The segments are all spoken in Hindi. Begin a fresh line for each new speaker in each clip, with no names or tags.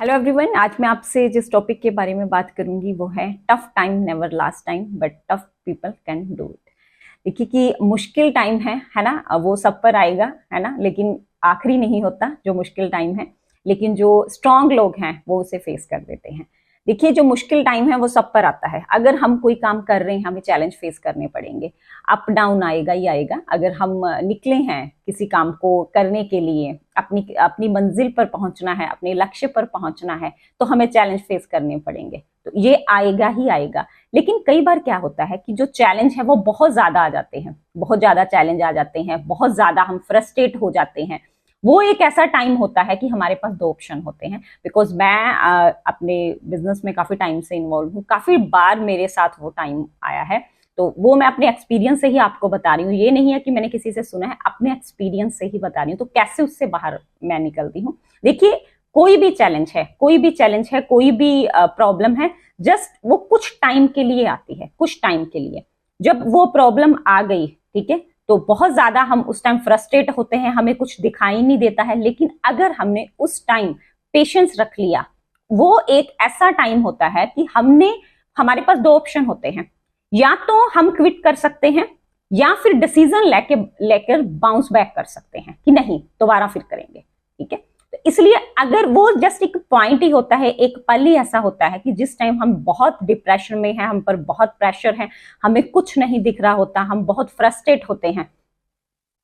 हेलो एवरीवन, आज मैं आपसे जिस टॉपिक के बारे में बात करूंगी वो है tough time never last time but tough people can do it. देखिए कि मुश्किल टाइम है ना, वो सब पर आएगा है ना, लेकिन आखिरी नहीं होता जो मुश्किल टाइम है। लेकिन जो स्ट्रांग लोग हैं वो उसे फेस कर देते हैं। देखिए जो मुश्किल टाइम है वो सब पर आता है। अगर हम कोई काम कर रहे हैं हमें चैलेंज फेस करने पड़ेंगे, अप डाउन आएगा ही आएगा। अगर हम निकले हैं किसी काम को करने के लिए, अपनी अपनी मंजिल पर पहुंचना है, अपने लक्ष्य पर पहुंचना है, तो हमें चैलेंज फेस करने पड़ेंगे। तो ये आएगा ही आएगा। लेकिन कई बार क्या होता है कि जो चैलेंज है वो बहुत ज्यादा आ जाते हैं, बहुत ज्यादा चैलेंज आ जाते हैं, बहुत ज्यादा हम फ्रस्ट्रेट हो जाते हैं। वो एक ऐसा टाइम होता है कि हमारे पास दो ऑप्शन होते हैं। बिकॉज मैं अपने बिजनेस में काफी टाइम से इन्वॉल्व हूँ, काफी बार मेरे साथ वो टाइम आया है। तो वो मैं अपने एक्सपीरियंस से ही आपको बता रही हूँ, ये नहीं है कि मैंने किसी से सुना है, अपने एक्सपीरियंस से ही बता रही हूँ। तो कैसे उससे बाहर मैं निकलती हूँ। देखिए कोई भी चैलेंज है, कोई भी चैलेंज है, कोई भी प्रॉब्लम है, जस्ट वो कुछ टाइम के लिए आती है, कुछ टाइम के लिए। जब वो प्रॉब्लम आ गई, ठीक है, तो बहुत ज्यादा हम उस टाइम फ्रस्ट्रेट होते हैं, हमें कुछ दिखाई नहीं देता है। लेकिन अगर हमने उस टाइम पेशेंस रख लिया, वो एक ऐसा टाइम होता है कि हमारे पास दो ऑप्शन होते हैं। या तो हम क्विट कर सकते हैं या फिर डिसीजन लेकर बाउंस बैक कर सकते हैं कि नहीं दोबारा फिर करेंगे। ठीक है, तो इसलिए अगर वो जस्ट एक पॉइंट ही होता है, एक पल ही ऐसा होता है कि जिस टाइम हम बहुत डिप्रेशन में हैं, हम पर बहुत प्रेशर है, हमें कुछ नहीं दिख रहा होता, हम बहुत फ्रस्ट्रेट होते हैं,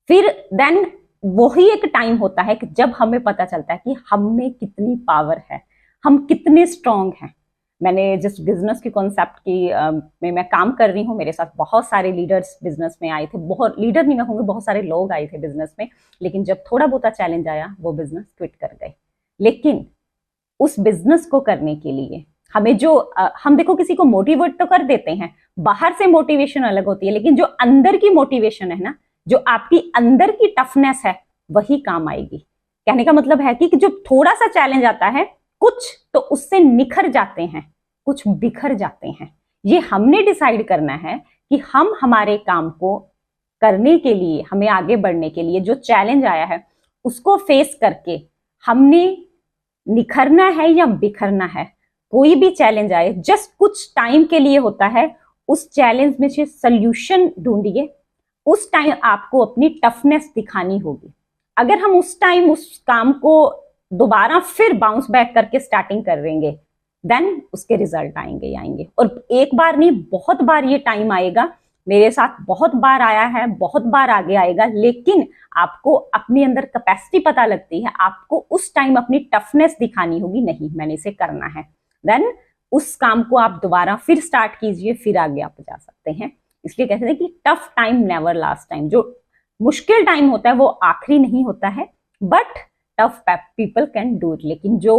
फिर देन वही एक टाइम होता है कि जब हमें पता चलता है कि हम में कितनी पावर है, हम कितने स्ट्रांग हैं। मैंने जिस बिजनेस की कॉन्सेप्ट में मैं काम कर रही हूँ, मेरे साथ बहुत सारे लीडर्स बिजनेस में आए थे। बहुत लीडर नहीं मैं कहूँगी, बहुत सारे लोग आए थे बिजनेस में। लेकिन जब थोड़ा बहुत चैलेंज आया वो बिजनेस क्विट कर गए। लेकिन उस बिजनेस को करने के लिए हमें हम देखो किसी को मोटिवेट तो कर देते हैं, बाहर से मोटिवेशन अलग होती है, लेकिन जो अंदर की मोटिवेशन है ना, जो आपकी अंदर की टफनेस है, वही काम आएगी। कहने का मतलब है कि जो थोड़ा सा चैलेंज आता है, कुछ तो उससे निखर जाते हैं, कुछ बिखर जाते हैं। ये हमने डिसाइड करना है कि हम हमारे काम को करने के लिए, हमें आगे बढ़ने के लिए जो चैलेंज आया है उसको फेस करके हमने निखरना है या बिखरना है। कोई भी चैलेंज आए जस्ट कुछ टाइम के लिए होता है, उस चैलेंज में से सोल्यूशन ढूंढिए। उस टाइम आपको अपनी टफनेस दिखानी होगी। अगर हम उस टाइम उस काम को दोबारा फिर बाउंस बैक करके स्टार्टिंग करेंगे, देन उसके रिजल्ट आएंगे आएंगे। और एक बार नहीं, बहुत बार ये टाइम आएगा। मेरे साथ बहुत बार आया है, बहुत बार आगे आएगा। लेकिन आपको अपने अंदर कैपेसिटी पता लगती है, आपको उस टाइम अपनी टफनेस दिखानी होगी, नहीं मैंने इसे करना है। देन उस काम को आप दोबारा फिर स्टार्ट कीजिए, फिर आगे आप जा सकते हैं। इसलिए कहते हैं कि tough time never last time. जो मुश्किल टाइम होता है वो आखिरी नहीं होता है, but tough people can do it. लेकिन जो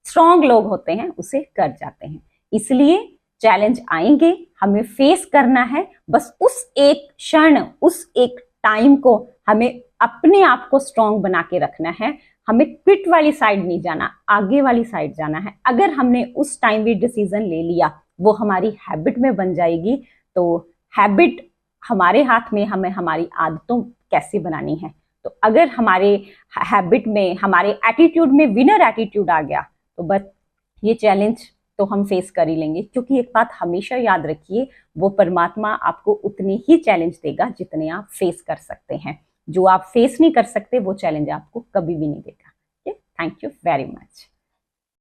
स्ट्रांग लोग होते हैं उसे कर जाते हैं। इसलिए चैलेंज आएंगे, हमें फेस करना है। बस उस एक क्षण, उस एक टाइम को हमें अपने आप को स्ट्रांग बना के रखना है। हमें क्विट वाली साइड नहीं जाना, आगे वाली साइड जाना है। अगर हमने उस टाइम भी डिसीजन ले लिया, वो हमारी हैबिट में बन जाएगी। तो हैबिट हमारे हाथ में, हमें हमारी आदतों कैसे बनानी है। तो अगर हमारे हैबिट में, हमारे एटीट्यूड में विनर एटीट्यूड आ गया, तो बस ये चैलेंज तो हम फेस कर ही लेंगे। क्योंकि एक बात हमेशा याद रखिए, वो परमात्मा आपको उतने ही चैलेंज देगा जितने आप फेस कर सकते हैं। जो आप फेस नहीं कर सकते वो चैलेंज आपको कभी भी नहीं देगा। Thank you very much.